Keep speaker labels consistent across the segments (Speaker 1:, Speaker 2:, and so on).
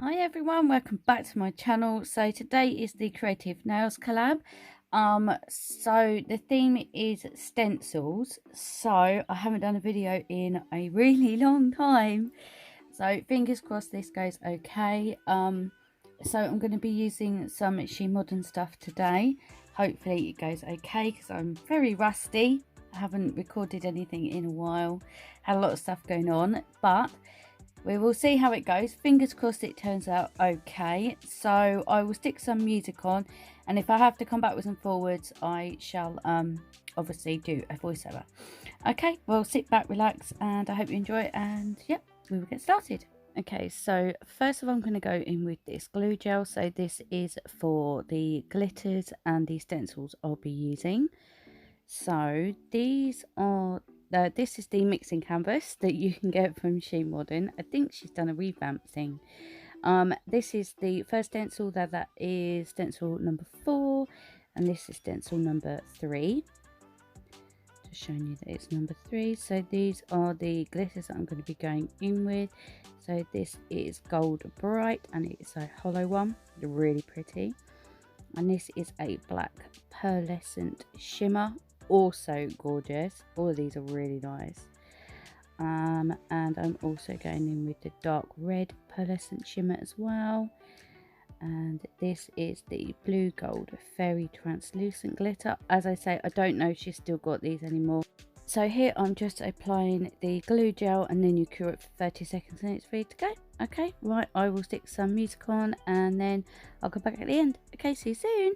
Speaker 1: Hi everyone, welcome back to my channel. So today is the Creative Nails collab. So the theme is stencils. So I haven't done a video in a really long time. So fingers crossed this goes okay. So I'm going to be using some Shemodern stuff today. Hopefully it goes okay because I'm very rusty. I haven't recorded anything in a while. Had a lot of stuff going on, but we will see how it goes. Fingers crossed it turns out okay. So I will stick some music on, and if I have to come back with some forwards, I shall obviously do a voiceover. Okay, well, sit back, relax, and I hope you enjoy it, and yep, we will get started. Okay, so first of all I'm going to go in with this glue gel. So this is for the glitters and the stencils I'll be using. So these are this is the mixing canvas that you can get from Shemodern. I think she's done a revamp thing. This is the first stencil. That is stencil number 4, and this is stencil number 3. Just showing you that it's number 3. So these are the glitters that I'm going to be going in with. So this is Gold Bright, and it's a hollow one. They're really pretty. And this is a black pearlescent shimmer, also gorgeous. All of these are really nice. And I'm also going in with the dark red pearlescent shimmer as well. And this is the blue gold fairy translucent glitter. As I say, I don't know if she's still got these anymore. So here I'm just applying the glue gel, and then you cure it for 30 seconds and it's ready to go. Okay, right, I will stick some music on and then I'll come back at the end. Okay, see you soon.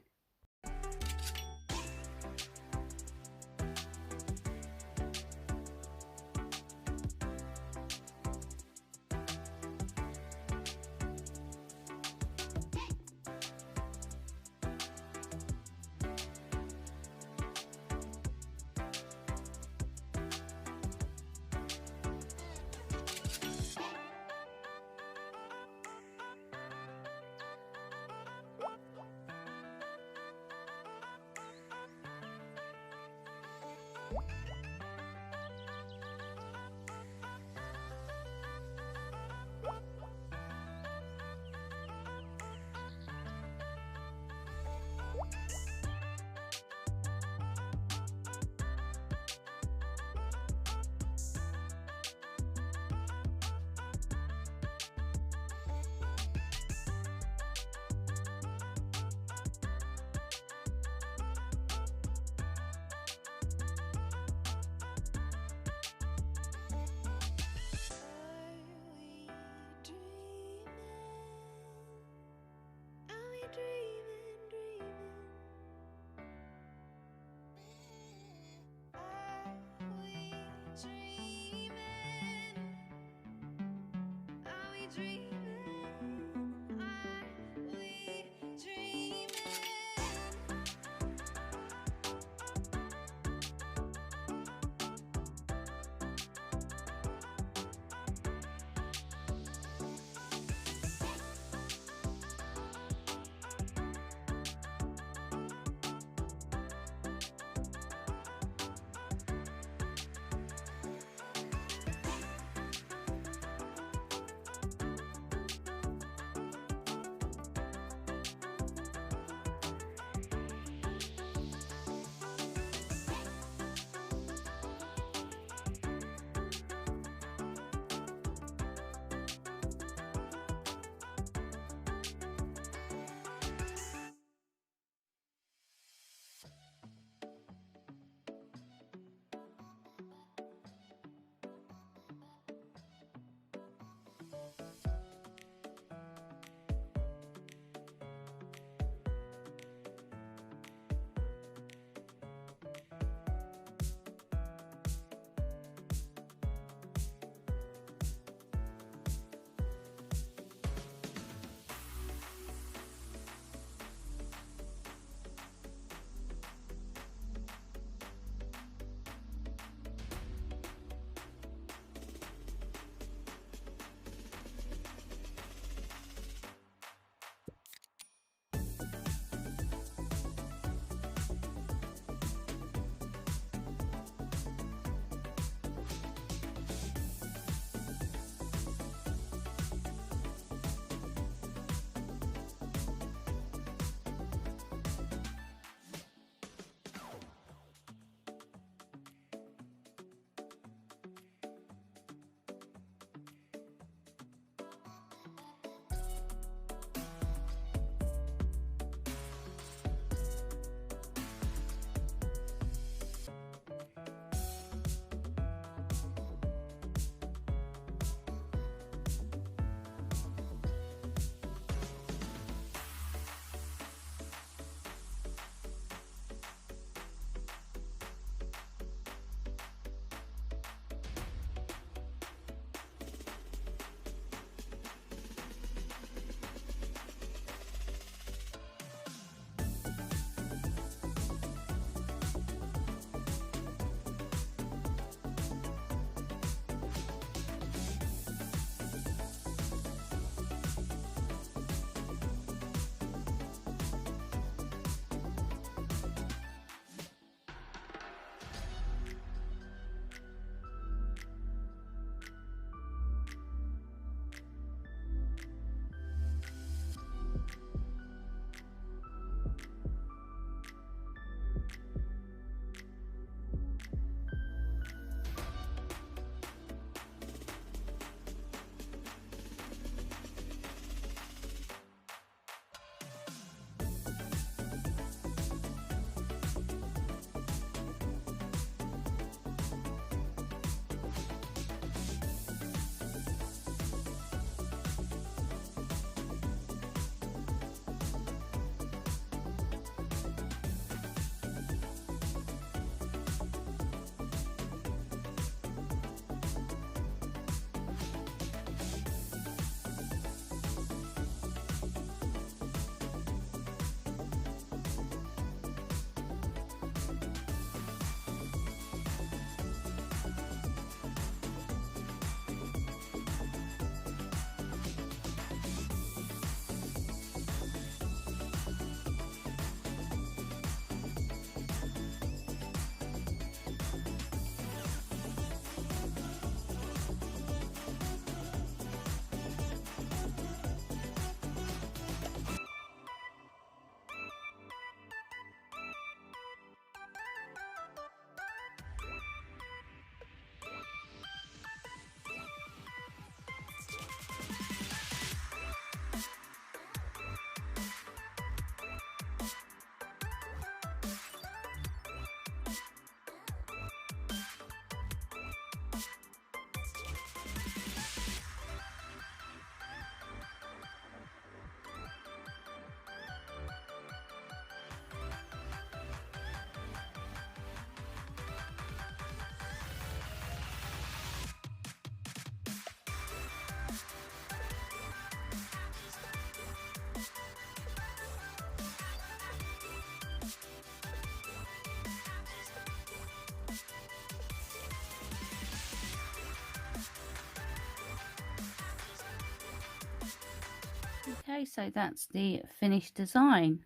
Speaker 1: Okay, so that's the finished design.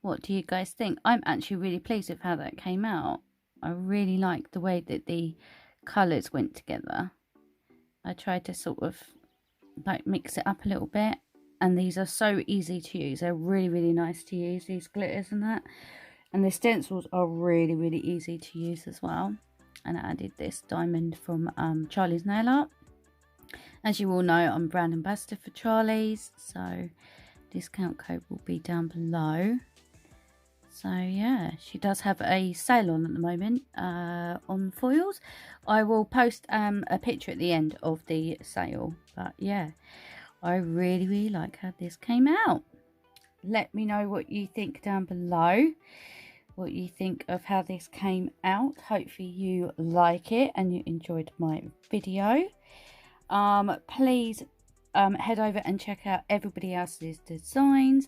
Speaker 1: What do you guys think? I'm actually really pleased with how that came out. I really like the way that the colours went together. I tried to sort of like mix it up a little bit, and these are so easy to use. They're really nice to use, these glitters and that. And the stencils are really easy to use as well. And I added this diamond from Charlie's Nail Art. As you all know, I'm brand ambassador for Charlie's, so discount code will be down below. So yeah, she does have a sale on at the moment on foils. I will post a picture at the end of the sale. But yeah, I really like how this came out. Let me know what you think down below. What you think of how this came out. Hopefully you like it and you enjoyed my video. Please head over and check out everybody else's designs.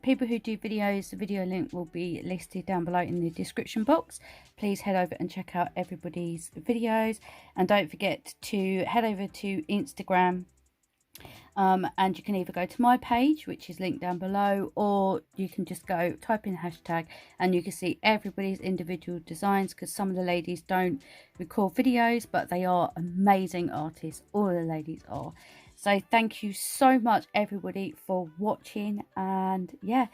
Speaker 1: People who do videos, the video link will be listed down below in the description box. Please head over and check out everybody's videos, and don't forget to head over to Instagram, and you can either go to my page, which is linked down below, or you can just go type in hashtag and you can see everybody's individual designs, because some of the ladies don't record videos, but they are amazing artists. All the ladies are. So thank you so much everybody for watching, and yeah,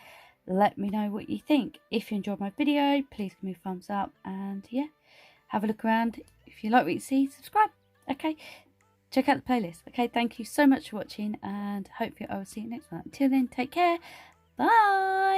Speaker 1: let me know what you think. If you enjoyed my video, please give me a thumbs up, and yeah, have a look around. If you like what you see, subscribe. Okay, check out the playlist. Okay, thank you so much for watching, and hopefully I will see you next one. Until then, take care. Bye.